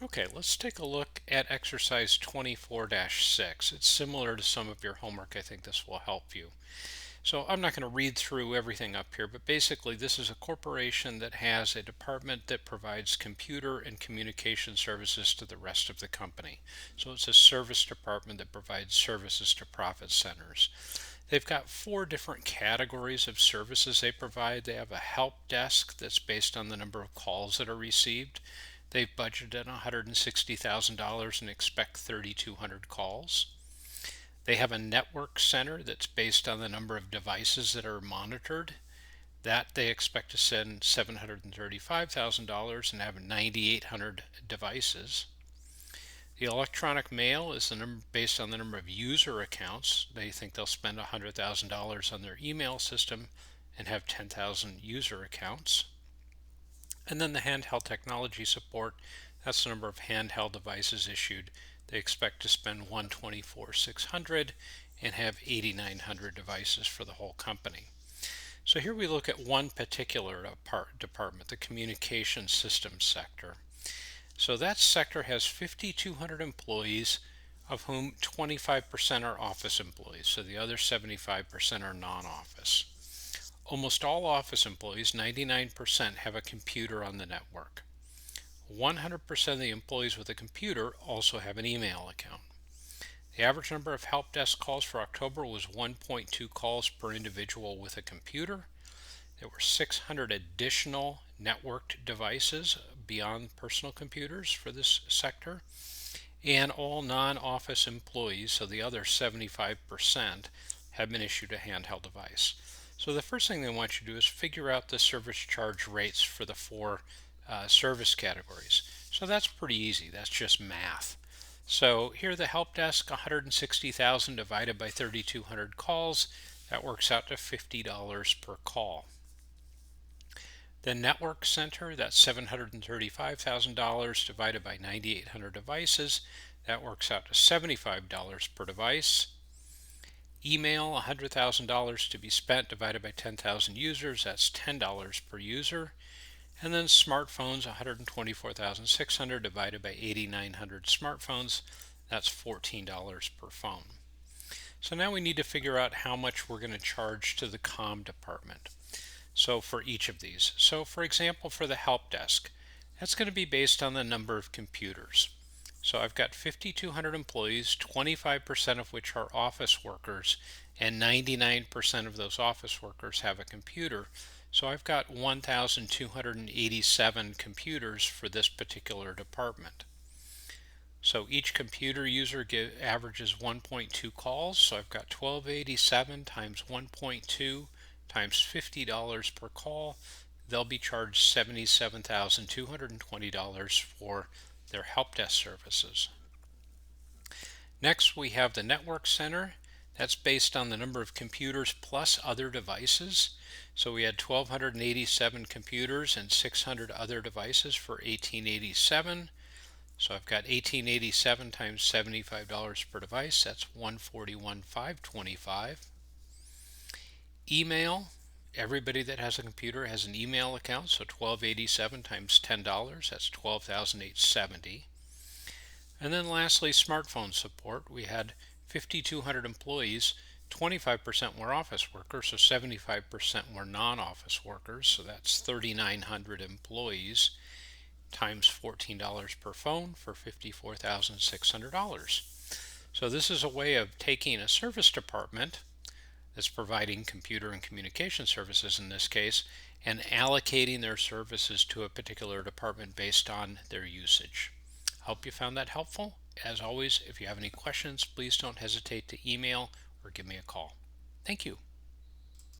Okay, let's take a look at exercise 24-6. It's similar to some of your homework. I think this will help you. So I'm not going to read through everything up here, but basically this is a corporation that has a department that provides computer and communication services to the rest of the company. So it's a service department that provides services to profit centers. They've got four different categories of services they provide. They have a help desk that's based on the number of calls that are received. They've budgeted $160,000 and expect 3,200 calls. They have a network center that's based on the number of devices that are monitored. That they expect to send $735,000 and have 9,800 devices. The electronic mail is the number based on the number of user accounts. They think they'll spend $100,000 on their email system and have 10,000 user accounts. And then the handheld technology support, that's the number of handheld devices issued. They expect to spend 124,600 and have 8,900 devices for the whole company. So here we look at one particular department, the communication systems sector. So that sector has 5,200 employees, of whom 25% are office employees. So the other 75% are non-office. Almost all office employees, 99%, have a computer on the network. 100% of the employees with a computer also have an email account. The average number of help desk calls for October was 1.2 calls per individual with a computer. There were 600 additional networked devices beyond personal computers for this sector. And all non-office employees, so the other 75%, have been issued a handheld device. So the first thing they want you to do is figure out the service charge rates for the four service categories. So that's pretty easy. That's just math. So here the help desk, 160,000 divided by 3,200 calls. That works out to $50 per call. The network center, that's $735,000 divided by 9,800 devices. That works out to $75 per device. Email, $100,000 to be spent divided by 10,000 users. That's $10 per user. And then smartphones, 124,600 divided by 8,900 smartphones. That's $14 per phone. So now we need to figure out how much we're going to charge to the comm department. So for each of these. So for example, for the help desk, that's going to be based on the number of computers. So I've got 5,200 employees, 25% of which are office workers, and 99% of those office workers have a computer. So I've got 1,287 computers for this particular department. So each computer user averages 1.2 calls. So I've got 1,287 times 1.2 times $50 per call. They'll be charged $77,220 for their help desk services. Next, we have the network center. That's based on the number of computers plus other devices. So we had 1,287 computers and 600 other devices for 1,887. So I've got 1,887 times $75 per device. That's $141,525. Email. Everybody that has a computer has an email account, so 1,287 times $10, that's 12,870. And then lastly, smartphone support. We had 5,200 employees, 25% were office workers, so 75% were non-office workers, so that's 3,900 employees times $14 per phone for $54,600. So this is a way of taking a service department that's providing computer and communication services in this case, and allocating their services to a particular department based on their usage. Hope you found that helpful. As always, if you have any questions, please don't hesitate to email or give me a call. Thank you.